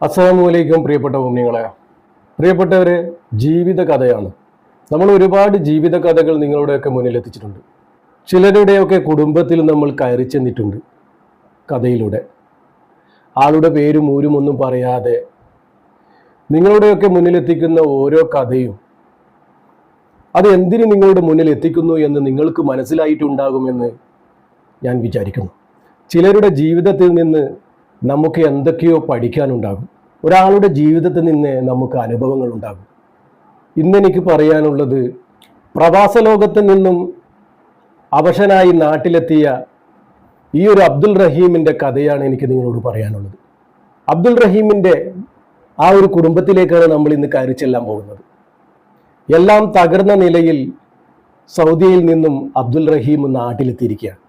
അസ്സലാമു അലൈക്കും പ്രിയപ്പെട്ട മുഅ്മിനീങ്ങളെ. പ്രിയപ്പെട്ടവരെ, ജീവിത കഥയാണ്. നമ്മൾ ഒരുപാട് ജീവിത കഥകൾ നിങ്ങളുടെയൊക്കെ മുന്നിൽ എത്തിച്ചിട്ടുണ്ട്. ചിലരുടെയൊക്കെ കുടുംബത്തിൽ നമ്മൾ കയറി ചെന്നിട്ടുണ്ട് കഥയിലൂടെ. ആളുടെ പേരും ഊരും ഒന്നും പറയാതെ നിങ്ങളുടെയൊക്കെ മുന്നിലെത്തിക്കുന്ന ഓരോ കഥയും അത് എന്തിന് നിങ്ങളുടെ മുന്നിൽ എത്തിക്കുന്നു എന്ന് നിങ്ങൾക്ക് മനസ്സിലായിട്ടുണ്ടാകുമെന്ന് ഞാൻ വിചാരിക്കുന്നു. ചിലരുടെ ജീവിതത്തിൽ നിന്ന് നമുക്ക് എന്തൊക്കെയോ പഠിക്കാനുണ്ടാകും. ഒരാളുടെ ജീവിതത്തിൽ നിന്ന് നമുക്ക് അനുഭവങ്ങൾ ഉണ്ടാകും. ഇന്നെനിക്ക് പറയാനുള്ളത് പ്രവാസ ലോകത്തിൽ നിന്നും അവശനായി നാട്ടിലെത്തിയ ഈ ഒരു അബ്ദുൽ റഹീമിൻ്റെ കഥയാണ് എനിക്ക് നിങ്ങളോട് പറയാനുള്ളത്. അബ്ദുൽ റഹീമിൻ്റെ ആ ഒരു കുടുംബത്തിലേക്കാണ് നമ്മൾ ഇന്ന് കയറി ചെല്ലാൻ പോകുന്നത്. എല്ലാം തകർന്ന നിലയിൽ സൗദിയിൽ നിന്നും അബ്ദുൽ റഹീം നാട്ടിലെത്തിയിരിക്കുകയാണ്.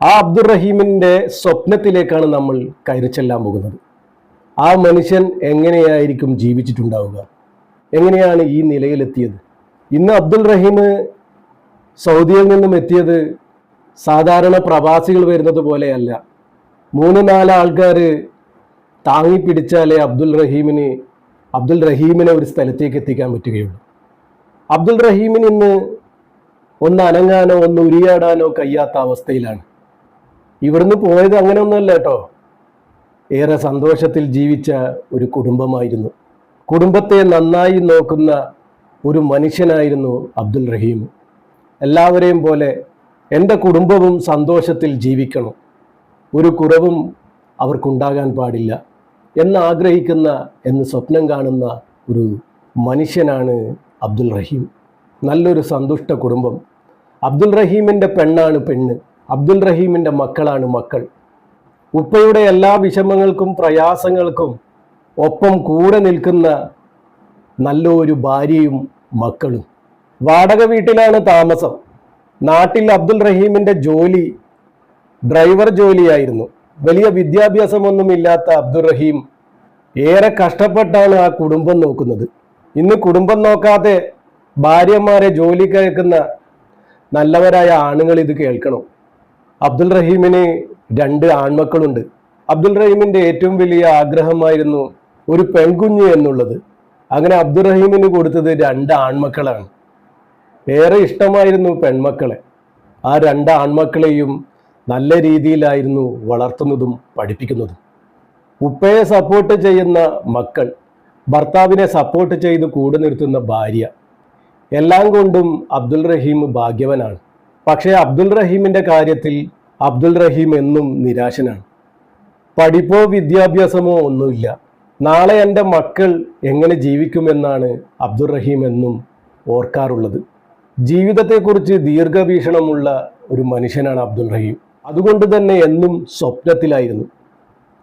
ആ അബ്ദുൽ റഹീമിൻ്റെ സ്വപ്നത്തിലേക്കാണ് നമ്മൾ കയറി ചെല്ലാൻ പോകുന്നത്. ആ മനുഷ്യൻ എങ്ങനെയായിരിക്കും ജീവിച്ചിട്ടുണ്ടാവുക, എങ്ങനെയാണ് ഈ നിലയിലെത്തിയത്? ഇന്ന് അബ്ദുൽ റഹീം സൗദിയിൽ നിന്നും എത്തിയത് സാധാരണ പ്രവാസികൾ വരുന്നത് പോലെയല്ല. 3-4 ആൾക്കാർ താങ്ങിപ്പിടിച്ചാലേ അബ്ദുൽ റഹീമിനെ ഒരു സ്ഥലത്തേക്ക് എത്തിക്കാൻ പറ്റുകയുള്ളൂ. അബ്ദുൽ റഹീമിന് ഇന്ന് ഒന്ന് അനങ്ങാനോ ഒന്ന് ഉരിയാടാനോ കഴിയാത്ത അവസ്ഥയിലാണ്. ഇവിടുന്ന് പോയത് അങ്ങനെയൊന്നുമല്ല കേട്ടോ. ഏറെ സന്തോഷത്തിൽ ജീവിച്ച ഒരു കുടുംബമായിരുന്നു. കുടുംബത്തെ നന്നായി നോക്കുന്ന ഒരു മനുഷ്യനായിരുന്നു അബ്ദുൽ റഹീം. എല്ലാവരെയും പോലെ എൻ്റെ കുടുംബവും സന്തോഷത്തിൽ ജീവിക്കണം, ഒരു കുറവും അവർക്കുണ്ടാകാൻ പാടില്ല എന്ന് സ്വപ്നം കാണുന്ന ഒരു മനുഷ്യനാണ് അബ്ദുൽ റഹീം. നല്ലൊരു സന്തുഷ്ട കുടുംബം. അബ്ദുൽ റഹീമിൻ്റെ പെണ്ണാണ് പെണ്ണ്, അബ്ദുൽ റഹീമിൻ്റെ മക്കളാണ് മക്കൾ. ഉപ്പയുടെ എല്ലാ വിഷമങ്ങൾക്കും പ്രയാസങ്ങൾക്കും ഒപ്പം കൂടെ നിൽക്കുന്ന നല്ലൊരു ഭാര്യയും മക്കളും. വാടക വീട്ടിലാണ് താമസം. നാട്ടിൽ അബ്ദുൽ റഹീമിൻ്റെ ജോലി ഡ്രൈവർ ജോലിയായിരുന്നു. വലിയ വിദ്യാഭ്യാസമൊന്നുമില്ലാത്ത അബ്ദുൽ റഹീം ഏറെ കഷ്ടപ്പെട്ടാണ് ആ കുടുംബം നോക്കുന്നത്. ഇന്ന് കുടുംബം നോക്കാതെ ഭാര്യമാരെ ജോലിക്ക് അയക്കുന്ന നല്ലവരായ ആണുങ്ങൾ ഇത് കേൾക്കണം. അബ്ദുൽ റഹീമിന് 2 ആൺമക്കളുണ്ട്. അബ്ദുൽ റഹീമിൻ്റെ ഏറ്റവും വലിയ ആഗ്രഹമായിരുന്നു ഒരു പെൺകുഞ്ഞ് എന്നുള്ളത്. അങ്ങനെ അബ്ദുൽ റഹീമിന് കൊടുത്തത് 2 ആൺമക്കളാണ്. ഏറെ ഇഷ്ടമായിരുന്നു പെൺമക്കളെ. ആ 2 ആൺമക്കളെയും നല്ല രീതിയിലായിരുന്നു വളർത്തുന്നതും പഠിപ്പിക്കുന്നതും. ഉപ്പയെ സപ്പോർട്ട് ചെയ്യുന്ന മക്കൾ, ഭർത്താവിനെ സപ്പോർട്ട് ചെയ്ത് കൂടെ നിർത്തുന്ന ഭാര്യ, എല്ലാം കൊണ്ടും അബ്ദുൽ റഹീം ഭാഗ്യവനാണ്. പക്ഷേ അബ്ദുൽ റഹീമിൻ്റെ കാര്യത്തിൽ അബ്ദുൽ റഹീം എന്നും നിരാശനാണ്. പഠിപ്പോ വിദ്യാഭ്യാസമോ ഒന്നുമില്ല. നാളെ എൻ്റെ മക്കൾ എങ്ങനെ ജീവിക്കുമെന്നാണ് അബ്ദുൽ റഹീം എന്നും ഓർക്കാറുള്ളത്. ജീവിതത്തെക്കുറിച്ച് ദീർഘവീക്ഷണമുള്ള ഒരു മനുഷ്യനാണ് അബ്ദുൽ റഹീം. അതുകൊണ്ട് തന്നെ എന്നും സ്വപ്നത്തിലായിരുന്നു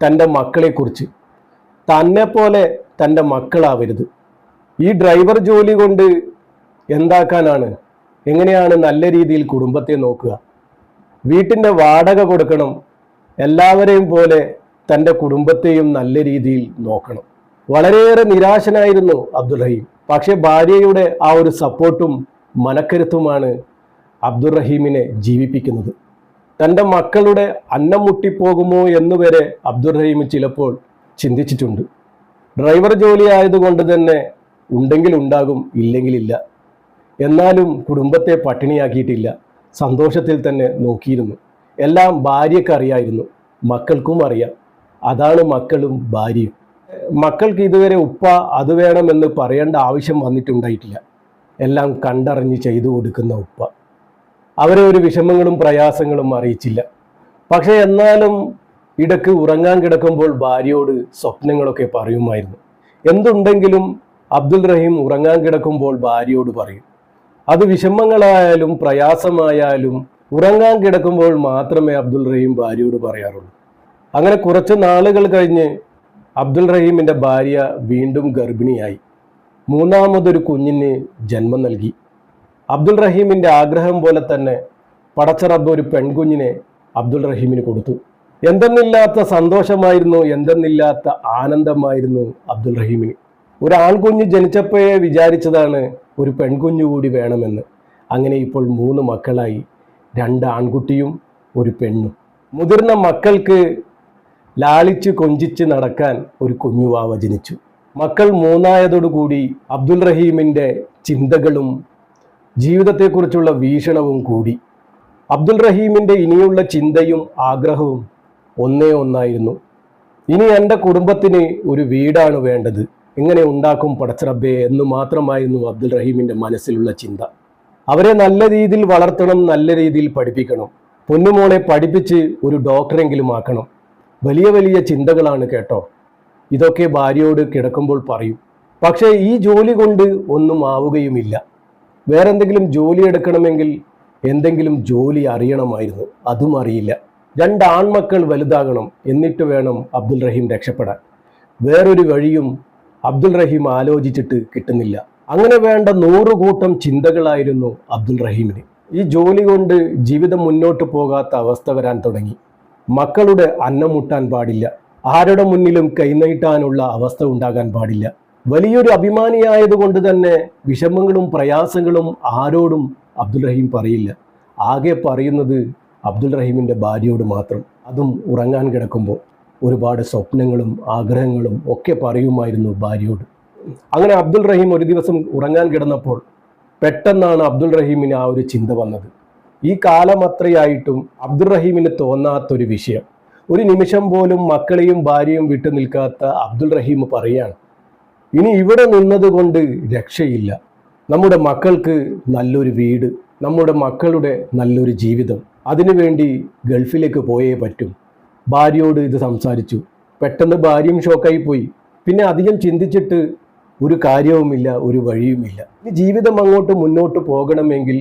തൻ്റെ മക്കളെക്കുറിച്ച്. തന്നെപ്പോലെ തൻ്റെ മക്കളാവരുത്. ഈ ഡ്രൈവർ ജോലി കൊണ്ട് എന്താക്കാനാണ്? എങ്ങനെയാണ് നല്ല രീതിയിൽ കുടുംബത്തെ നോക്കുക? വീട്ടിൻ്റെ വാടക കൊടുക്കണം. എല്ലാവരെയും പോലെ തൻ്റെ കുടുംബത്തെയും നല്ല രീതിയിൽ നോക്കണം. വളരെയേറെ നിരാശനായിരുന്നു അബ്ദുൽ റഹീം. പക്ഷെ ഭാര്യയുടെ ആ ഒരു സപ്പോർട്ടും മനക്കരുത്തുമാണ് അബ്ദുൽ റഹീമിനെ ജീവിപ്പിക്കുന്നത്. തൻ്റെ മക്കളുടെ അന്നം മുട്ടിപ്പോകുമോ എന്നുവരെ അബ്ദുൽ റഹീം ചിലപ്പോൾ ചിന്തിച്ചിട്ടുണ്ട്. ഡ്രൈവർ ജോലി ആയതുകൊണ്ട് തന്നെ ഉണ്ടെങ്കിൽ ഉണ്ടാകും, ഇല്ലെങ്കിലില്ല. എന്നാലും കുടുംബത്തെ പട്ടിണിയാക്കിയിട്ടില്ല. സന്തോഷത്തിൽ തന്നെ നോക്കിയിരുന്നു. എല്ലാം ഭാര്യക്കറിയായിരുന്നു, മക്കൾക്കും അറിയാം. അതാണ് മക്കളും ഭാര്യയും. മക്കൾക്ക് ഇതുവരെ ഉപ്പ അത് വേണമെന്ന് പറയേണ്ട ആവശ്യം വന്നിട്ടുണ്ടായിട്ടില്ല. എല്ലാം കണ്ടറിഞ്ഞ് ചെയ്തു കൊടുക്കുന്ന ഉപ്പ അവരെ ഒരു വിഷമങ്ങളും പ്രയാസങ്ങളും അറിയിച്ചില്ല. പക്ഷേ എന്നാലും ഇടയ്ക്ക് ഉറങ്ങാൻ കിടക്കുമ്പോൾ ഭാര്യയോട് സ്വപ്നങ്ങളൊക്കെ പറയുമായിരുന്നു. എന്തുണ്ടെങ്കിലും അബ്ദുൽ റഹീം ഉറങ്ങാൻ കിടക്കുമ്പോൾ ഭാര്യയോട് പറയും. അത് വിഷമങ്ങളായാലും പ്രയാസമായാലും ഉറങ്ങാൻ കിടക്കുമ്പോൾ മാത്രമേ അബ്ദുൽ റഹീം ഭാര്യയോട് പറയാറുള്ളൂ. അങ്ങനെ കുറച്ച് നാളുകൾ കഴിഞ്ഞ് അബ്ദുൽ റഹീമിൻ്റെ ഭാര്യ വീണ്ടും ഗർഭിണിയായി. 3ാമതൊരു കുഞ്ഞിന് ജന്മം നൽകി. അബ്ദുൽ റഹീമിൻ്റെ ആഗ്രഹം പോലെ തന്നെ പടച്ച റബ്ബ് ഒരു പെൺകുഞ്ഞിനെ അബ്ദുൽ റഹീമിന് കൊടുത്തു. എന്തെന്നില്ലാത്ത സന്തോഷമായിരുന്നു, എന്തെന്നില്ലാത്ത ആനന്ദമായിരുന്നു അബ്ദുൽ റഹീമിന്. ഒരു ആൺകുഞ്ഞ് ജനിച്ചപ്പോഴേ വിചാരിച്ചതാണ് ഒരു പെൺകുഞ്ഞു കൂടി വേണമെന്ന്. അങ്ങനെ ഇപ്പോൾ 3 മക്കളായി, 2 ആൺകുട്ടിയും ഒരു പെണ്ണും. മുതിർന്ന മക്കൾക്ക് ലാളിച്ച് കൊഞ്ചിച്ച് നടക്കാൻ ഒരു കുഞ്ഞുവാവ ജനിച്ചു. മക്കൾ മൂന്നായതോടുകൂടി അബ്ദുൽ റഹീമിൻ്റെ ചിന്തകളും ജീവിതത്തെക്കുറിച്ചുള്ള വീക്ഷണവും കൂടി. അബ്ദുൽ റഹീമിൻ്റെ ഇനിയുള്ള ചിന്തയും ആഗ്രഹവും ഒന്നേ ഒന്നായിരുന്നു. ഇനി എൻ്റെ കുടുംബത്തിന് ഒരു വീടാണ് വേണ്ടത്, എങ്ങനെ ഉണ്ടാക്കും പടച്ചറബ്ബേ എന്ന് മാത്രമായിരുന്നു അബ്ദുൽ റഹീമിൻ്റെ മനസ്സിലുള്ള ചിന്ത. അവരെ നല്ല രീതിയിൽ വളർത്തണം, നല്ല രീതിയിൽ പഠിപ്പിക്കണം, പൊന്നുമോളെ പഠിപ്പിച്ച് ഒരു ഡോക്ടറെങ്കിലും ആക്കണം. വലിയ വലിയ ചിന്തകളാണ് കേട്ടോ. ഇതൊക്കെ ഭാര്യയോട് കിടക്കുമ്പോൾ പറയും. പക്ഷേ ഈ ജോലി കൊണ്ട് ഒന്നും ആവുകയുമില്ല. വേറെന്തെങ്കിലും ജോലി എടുക്കണമെങ്കിൽ എന്തെങ്കിലും ജോലി അറിയണമായിരുന്നു, അതും അറിയില്ല. 2 ആൺമക്കൾ വലുതാകണം, എന്നിട്ട് വേണം അബ്ദുൽ റഹീം രക്ഷപ്പെടാൻ. വേറൊരു വഴിയും അബ്ദുൽ റഹീം ആലോചിച്ചിട്ട് കിട്ടുന്നില്ല. അങ്ങനെ വേണ്ട 100 കൂട്ടം ചിന്തകളായിരുന്നു അബ്ദുൽ റഹീമിന്. ഈ ജോലി കൊണ്ട് ജീവിതം മുന്നോട്ട് പോകാത്ത അവസ്ഥ വരാൻ തുടങ്ങി. മക്കളുടെ അന്നം മുട്ടാൻ പാടില്ല, ആരുടെ മുന്നിലും കൈനീട്ടാനുള്ള അവസ്ഥ ഉണ്ടാകാൻ പാടില്ല. വലിയൊരു അഭിമാനിയായതുകൊണ്ട് തന്നെ വിഷമങ്ങളും പ്രയാസങ്ങളും ആരോടും അബ്ദുൽ റഹീം പറയില്ല. ആകെ പറയുന്നത് അബ്ദുൽ റഹീമിൻ്റെ ഭാര്യയോട് മാത്രം. അതും ഉറങ്ങാൻ കിടക്കുമ്പോൾ ഒരുപാട് സ്വപ്നങ്ങളും ആഗ്രഹങ്ങളും ഒക്കെ പറയുമായിരുന്നു ഭാര്യയോട്. അങ്ങനെ അബ്ദുൽ റഹീം ഒരു ദിവസം ഉറങ്ങാൻ കിടന്നപ്പോൾ പെട്ടെന്നാണ് അബ്ദുൽ റഹീമിന് ആ ഒരു ചിന്ത വന്നത്. ഈ കാലം അത്രയായിട്ടും അബ്ദുൽ റഹീമിന് തോന്നാത്തൊരു വിഷയം. ഒരു നിമിഷം പോലും മക്കളെയും ഭാര്യയും വിട്ടു നിൽക്കാത്ത അബ്ദുൽ റഹീം പറയാണ്, ഇനി ഇവിടെ നിന്നതുകൊണ്ട് രക്ഷയില്ല. നമ്മുടെ മക്കൾക്ക് നല്ലൊരു വീട്, നമ്മുടെ മക്കളുടെ നല്ലൊരു ജീവിതം, അതിനുവേണ്ടി ഗൾഫിലേക്ക് പോയേ പറ്റും. ഭാര്യയോട് ഇത് സംസാരിച്ചു. പെട്ടെന്ന് ഭാര്യയും ഷോക്കായി പോയി. പിന്നെ അധികം ചിന്തിച്ചിട്ട് ഒരു കാര്യവുമില്ല, ഒരു വഴിയുമില്ല. ഈ ജീവിതം അങ്ങോട്ട് മുന്നോട്ട് പോകണമെങ്കിൽ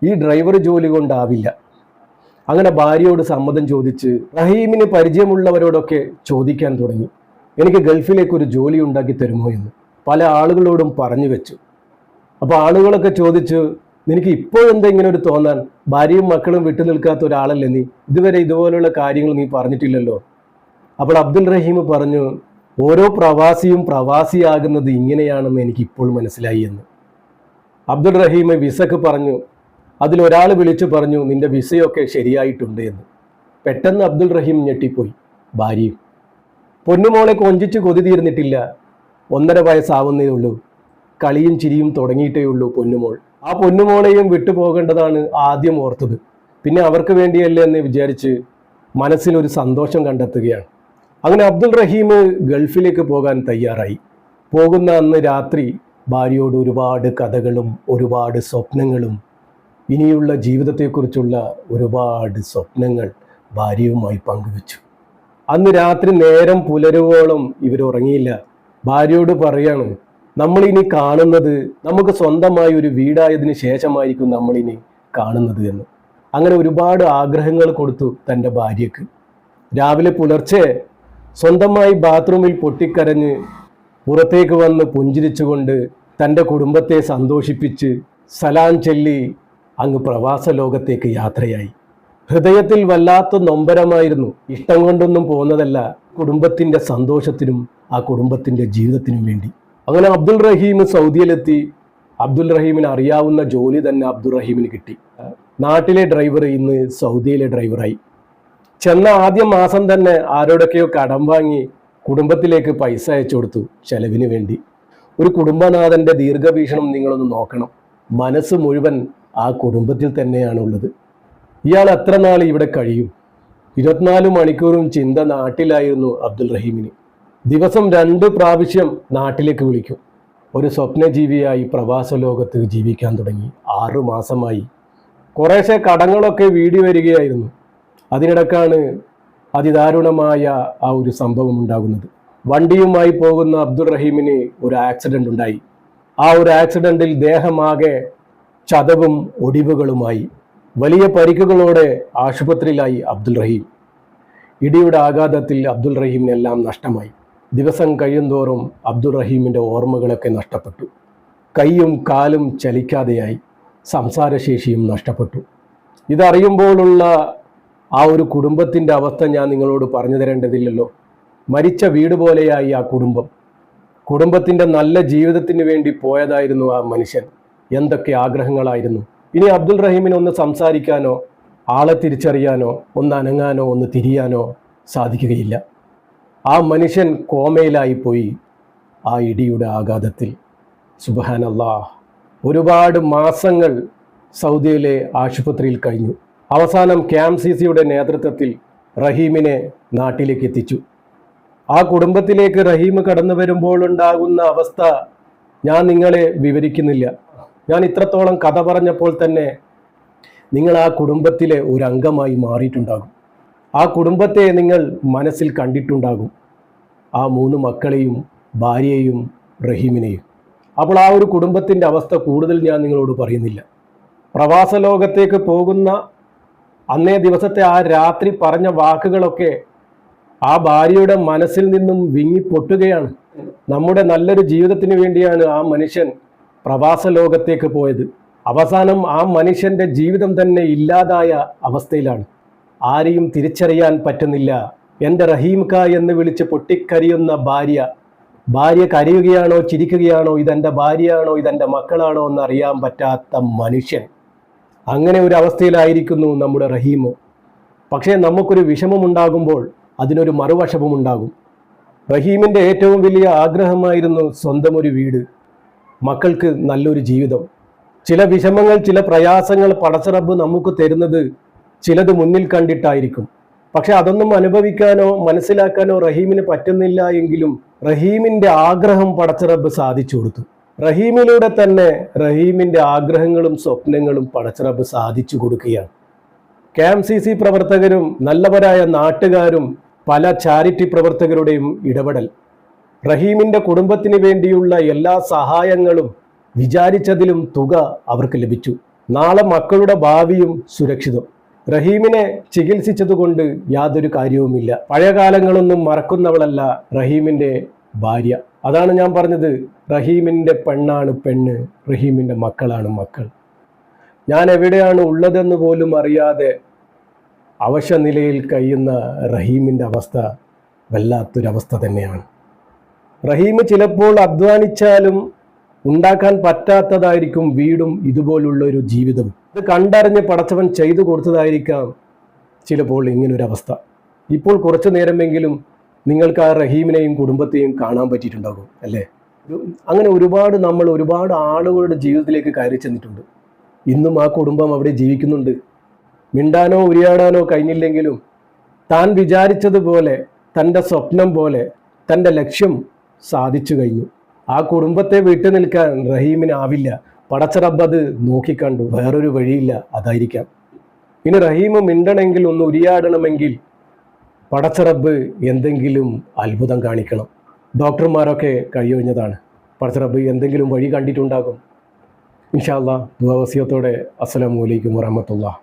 ഈ ഡ്രൈവർ ജോലി കൊണ്ടാവില്ല. അങ്ങനെ ഭാര്യയോട് സമ്മതം ചോദിച്ച് റഹീമിന് പരിചയമുള്ളവരോടൊക്കെ ചോദിക്കാൻ തുടങ്ങി, എനിക്ക് ഗൾഫിലേക്ക് ഒരു ജോലി ഉണ്ടാക്കി തരുമോ എന്ന് പല ആളുകളോടും പറഞ്ഞു വെച്ചു. അപ്പോൾ ആളുകളൊക്കെ ചോദിച്ചു, നിനക്ക് ഇപ്പോഴെന്താ ഇങ്ങനെ ഒരു തോന്നാൻ? ഭാര്യയും മക്കളും വിട്ടു നിൽക്കാത്ത ഒരാളല്ലേ നീ, ഇതുവരെ ഇതുപോലുള്ള കാര്യങ്ങൾ നീ പറഞ്ഞിട്ടില്ലല്ലോ. അപ്പോൾ അബ്ദുൽ റഹീം പറഞ്ഞു, ഓരോ പ്രവാസിയും പ്രവാസിയാകുന്നത് ഇങ്ങനെയാണെന്ന് എനിക്ക് ഇപ്പോൾ മനസ്സിലായി എന്ന്. അബ്ദുൽ റഹീം വിസക്ക് പറഞ്ഞു. അതിലൊരാൾ വിളിച്ചു പറഞ്ഞു, നിന്റെ വിസയൊക്കെ ശരിയായിട്ടുണ്ട് എന്ന്. പെട്ടെന്ന് അബ്ദുൽ റഹീം ഞെട്ടിപ്പോയി. ഭാര്യയും പൊന്നുമോളെ കൊഞ്ചിച്ച് കൊതി തീർന്നിട്ടില്ല. 1.5 വയസ്സാവുന്നേ ഉള്ളൂ. കളിയും ചിരിയും തുടങ്ങിയിട്ടേ ഉള്ളൂ പൊന്നുമോൾ. ആ പൊന്നുമോളെയും വിട്ടുപോകേണ്ടതാണ് ആദ്യം ഓർത്തത്. പിന്നെ അവർക്ക് വേണ്ടിയല്ലേ എന്ന് വിചാരിച്ച് മനസ്സിലൊരു സന്തോഷം കണ്ടെത്തുകയാണ്. അങ്ങനെ അബ്ദുൽ റഹീം ഗൾഫിലേക്ക് പോകാൻ തയ്യാറായി. പോകുന്ന അന്ന് രാത്രി ഭാര്യയോട് ഒരുപാട് കഥകളും ഒരുപാട് സ്വപ്നങ്ങളും ഇനിയുള്ള ജീവിതത്തെക്കുറിച്ചുള്ള ഒരുപാട് സ്വപ്നങ്ങൾ ഭാര്യയുമായി പങ്കുവച്ചു. അന്ന് രാത്രി നേരം പുലരുവോളം ഇവരുറങ്ങിയില്ല. ഭാര്യയോട് പറയാണ്, നമ്മളിനി കാണുന്നത് നമുക്ക് സ്വന്തമായി ഒരു വീടായതിനു ശേഷമായിരിക്കും നമ്മളിനി കാണുന്നത് എന്ന്. അങ്ങനെ ഒരുപാട് ആഗ്രഹങ്ങൾ കൊടുത്തു തൻ്റെ ഭാര്യയ്ക്ക്. രാവിലെ പുലർച്ചെ സ്വന്തമായി ബാത്റൂമിൽ പൊട്ടിക്കരഞ്ഞ് പുറത്തേക്ക് വന്ന് പുഞ്ചിരിച്ചുകൊണ്ട് തൻ്റെ കുടുംബത്തെ സന്തോഷിപ്പിച്ച് സലാം ചൊല്ലി അങ്ങ് പ്രവാസ ലോകത്തേക്ക് യാത്രയായി. ഹൃദയത്തിൽ വല്ലാത്ത നൊമ്പരമായിരുന്നു. ഇഷ്ടം കൊണ്ടൊന്നും പോകുന്നതല്ല, കുടുംബത്തിൻ്റെ സന്തോഷത്തിനും ആ കുടുംബത്തിൻ്റെ ജീവിതത്തിനും വേണ്ടി. അങ്ങനെ അബ്ദുൽ റഹീം സൗദിയിലെത്തി. അബ്ദുൽ റഹീമിന് അറിയാവുന്ന ജോലി തന്നെ അബ്ദുൽ റഹീമിന് കിട്ടി. നാട്ടിലെ ഡ്രൈവർ ഇന്ന് സൗദിയിലെ ഡ്രൈവറായി. ചെന്ന ആദ്യ മാസം തന്നെ ആരോടൊക്കെയോ കടം വാങ്ങി കുടുംബത്തിലേക്ക് പൈസ അയച്ചു കൊടുത്തു ചെലവിന് വേണ്ടി. ഒരു കുടുംബനാഥൻ്റെ ദീർഘവീക്ഷണം നിങ്ങളൊന്ന് നോക്കണം. മനസ്സ് മുഴുവൻ ആ കുടുംബത്തിൽ തന്നെയാണുള്ളത്. ഇയാൾ എത്ര നാൾ ഇവിടെ കഴിയും? 24 മണിക്കൂറും ചിന്ത നാട്ടിലായിരുന്നു അബ്ദുൽ റഹീമിന്. ദിവസം 2 പ്രാവശ്യം നാട്ടിലേക്ക് വിളിക്കും. ഒരു സ്വപ്നജീവിയായി പ്രവാസ ലോകത്ത് ജീവിക്കാൻ തുടങ്ങി. 6 മാസമായി. കുറേശ്ശെ കടങ്ങളൊക്കെ വീടി വരികയായിരുന്നു. അതിനിടക്കാണ് അതിദാരുണമായ ആ ഒരു സംഭവം ഉണ്ടാകുന്നത്. വണ്ടിയുമായി പോകുന്ന അബ്ദുൽ റഹീമിന് ഒരു ആക്സിഡൻ്റ് ഉണ്ടായി. ആ ഒരു ആക്സിഡൻറ്റിൽ ദേഹമാകെ ചതവും ഒടിവുകളുമായി. വലിയ പരിക്കുകളോടെ ആശുപത്രിയിലായി അബ്ദുൽ റഹീം. ഇടിയുടെ ആഘാതത്തിൽ അബ്ദുൽ റഹീമിനെല്ലാം നഷ്ടമായി. ദിവസം കഴിയുന്തോറും അബ്ദുൽ റഹീമിൻ്റെ ഓർമ്മകളൊക്കെ നഷ്ടപ്പെട്ടു. കൈയും കാലും ചലിക്കാതെയായി. സംസാരശേഷിയും നഷ്ടപ്പെട്ടു. ഇതറിയുമ്പോഴുള്ള ആ ഒരു കുടുംബത്തിൻ്റെ അവസ്ഥ ഞാൻ നിങ്ങളോട് പറഞ്ഞു തരേണ്ടതില്ലല്ലോ. മരിച്ച വീട് പോലെയായി ആ കുടുംബം. കുടുംബത്തിൻ്റെ നല്ല ജീവിതത്തിന് വേണ്ടി പോയതായിരുന്നു ആ മനുഷ്യൻ. എന്തൊക്കെ ആഗ്രഹങ്ങളായിരുന്നു. ഇനി അബ്ദുൽ റഹീമിന് ഒന്ന് സംസാരിക്കാനോ ആളെ തിരിച്ചറിയാനോ ഒന്ന് അനങ്ങാനോ ഒന്ന് തിരിയാനോ സാധിക്കുകയില്ല. ആ മനുഷ്യൻ കോമയിലായിപ്പോയി ആ ഇടിയുടെ ആഘാതത്തിൽ. സുബ്ഹാനല്ലാഹ്. ഒരുപാട് മാസങ്ങൾ സൗദിയിലെ ആശുപത്രിയിൽ കഴിഞ്ഞു. അവസാനം KMCCയുടെ നേതൃത്വത്തിൽ റഹീമിനെ നാട്ടിലേക്ക് എത്തിച്ചു. ആ കുടുംബത്തിലേക്ക് റഹീം കടന്നു വരുമ്പോൾ ഉണ്ടാകുന്ന അവസ്ഥ ഞാൻ നിങ്ങളെ വിവരിക്കുന്നില്ല. ഞാൻ ഇത്രത്തോളം കഥ പറഞ്ഞപ്പോൾ തന്നെ നിങ്ങൾ ആ കുടുംബത്തിലെ ഒരു അംഗമായി മാറിയിട്ടുണ്ടാകും. ആ കുടുംബത്തെ നിങ്ങൾ മനസ്സിൽ കണ്ടിട്ടുണ്ടാകും, ആ 3 മക്കളെയും ഭാര്യയെയും റഹീമിനെയും. അപ്പോൾ ആ ഒരു കുടുംബത്തിൻ്റെ അവസ്ഥ കൂടുതൽ ഞാൻ നിങ്ങളോട് പറയുന്നില്ല. പ്രവാസ ലോകത്തേക്ക് പോകുന്ന അന്നേ ദിവസത്തെ ആ രാത്രി പറഞ്ഞ വാക്കുകളൊക്കെ ആ ഭാര്യയുടെ മനസ്സിൽ നിന്നും വിങ്ങിപ്പൊട്ടുകയാണ്. നമ്മുടെ നല്ലൊരു ജീവിതത്തിന് വേണ്ടിയാണ് ആ മനുഷ്യൻ പ്രവാസ ലോകത്തേക്ക് പോയത്. അവസാനം ആ മനുഷ്യൻ്റെ ജീവിതം തന്നെ ഇല്ലാതായ അവസ്ഥയിലാണ്. ആരെയും തിരിച്ചറിയാൻ പറ്റുന്നില്ല. എൻ്റെ റഹീംക എന്ന് വിളിച്ച് പൊട്ടിക്കരിയുന്ന ഭാര്യ കരയുകയാണോ ചിരിക്കുകയാണോ, ഇതെൻ്റെ ഭാര്യയാണോ ഇതെൻ്റെ മക്കളാണോ എന്നറിയാൻ പറ്റാത്ത മനുഷ്യൻ. അങ്ങനെ ഒരു അവസ്ഥയിലായിരിക്കുന്നു നമ്മുടെ റഹീം. പക്ഷേ നമുക്കൊരു വിഷമമുണ്ടാകുമ്പോൾ അതിനൊരു മറുവശവും ഉണ്ടാകും. റഹീമിൻ്റെ ഏറ്റവും വലിയ ആഗ്രഹമായിരുന്നു സ്വന്തം ഒരു വീട്, മക്കൾക്ക് നല്ലൊരു ജീവിതം. ചില വിഷമങ്ങൾ, ചില പ്രയാസങ്ങൾ പടച്ചറബ്ബ് നമുക്ക് തരുന്നത് ചിലത് മുന്നിൽ കണ്ടിട്ടായിരിക്കും. പക്ഷെ അതൊന്നും അനുഭവിക്കാനോ മനസ്സിലാക്കാനോ റഹീമിന് പറ്റുന്നില്ല എങ്കിലും റഹീമിൻ്റെ ആഗ്രഹം പടച്ചറബ്ബ് സാധിച്ചു കൊടുത്തു. റഹീമിലൂടെ തന്നെ റഹീമിൻ്റെ ആഗ്രഹങ്ങളും സ്വപ്നങ്ങളും പടച്ചറബ്ബ് സാധിച്ചു കൊടുക്കുകയാണ്. KMCC പ്രവർത്തകരും നല്ലവരായ നാട്ടുകാരും പല ചാരിറ്റി പ്രവർത്തകരുടെയും ഇടപെടൽ, റഹീമിൻ്റെ കുടുംബത്തിന് വേണ്ടിയുള്ള എല്ലാ സഹായങ്ങളും വിചാരിച്ചതിലും തുക അവർക്ക് ലഭിച്ചു. നാളെ മക്കളുടെ ഭാവിയും സുരക്ഷിതം. റഹീമിനെ ചികിത്സിച്ചതുകൊണ്ട് യാതൊരു കാര്യവുമില്ല. പഴയ കാലങ്ങളൊന്നും മറക്കുന്നവളല്ല റഹീമിൻ്റെ ഭാര്യ. അതാണ് ഞാൻ പറഞ്ഞത്, റഹീമിൻ്റെ പെണ്ണാണ് പെണ്ണ്, റഹീമിൻ്റെ മക്കളാണ് മക്കൾ. ഞാൻ എവിടെയാണ് ഉള്ളതെന്ന് പോലും അറിയാതെ അവശ നിലയിൽ കഴിയുന്ന റഹീമിൻ്റെ അവസ്ഥ വല്ലാത്തൊരവസ്ഥ തന്നെയാണ്. റഹീം ചിലപ്പോൾ അധ്വാനിച്ചാലും ഉണ്ടാക്കാൻ പറ്റാത്തതായിരിക്കും വീടും ഇതുപോലുള്ള ഒരു ജീവിതം. ഇത് കണ്ടറിഞ്ഞ് പടച്ചവൻ ചെയ്തു കൊടുത്തതായിരിക്കാം ചിലപ്പോൾ ഇങ്ങനൊരവസ്ഥ. ഇപ്പോൾ കുറച്ചു നേരമെങ്കിലും നിങ്ങൾക്ക് ആ റഹീമിനെയും കുടുംബത്തെയും കാണാൻ പറ്റിയിട്ടുണ്ടാകും അല്ലേ? അങ്ങനെ ഒരുപാട് ആളുകളുടെ ജീവിതത്തിലേക്ക് കയറി ചെന്നിട്ടുണ്ട്. ഇന്നും ആ കുടുംബം അവിടെ ജീവിക്കുന്നുണ്ട്. മിണ്ടാനോ ഉരിയാടാനോ കഴിഞ്ഞില്ലെങ്കിലും താൻ വിചാരിച്ചതുപോലെ, തൻ്റെ സ്വപ്നം പോലെ തൻ്റെ ലക്ഷ്യം സാധിച്ചു കഴിഞ്ഞു. ആ കുടുംബത്തെ വിട്ടു നിൽക്കാൻ റഹീമിനാവില്ല. പടച്ചറബ്ബ് അത് നോക്കിക്കണ്ടു. വേറൊരു വഴിയില്ല, അതായിരിക്കാം. ഇനി റഹീം മിണ്ടണമെങ്കിൽ, ഒന്ന് ഉരിയാടണമെങ്കിൽ പടച്ചറബ്ബ് എന്തെങ്കിലും അത്ഭുതം കാണിക്കണം. ഡോക്ടർമാരൊക്കെ കഴിയൊഴിഞ്ഞതാണ്. പടച്ചറബ്ബ് എന്തെങ്കിലും വഴി കണ്ടിട്ടുണ്ടാകും. ഇൻഷാ അല്ലാഹ്. ദുആ വസിയത്തോടെ അസ്സലാമു അലൈക്കും വറഹ്മത്തുള്ളാഹി.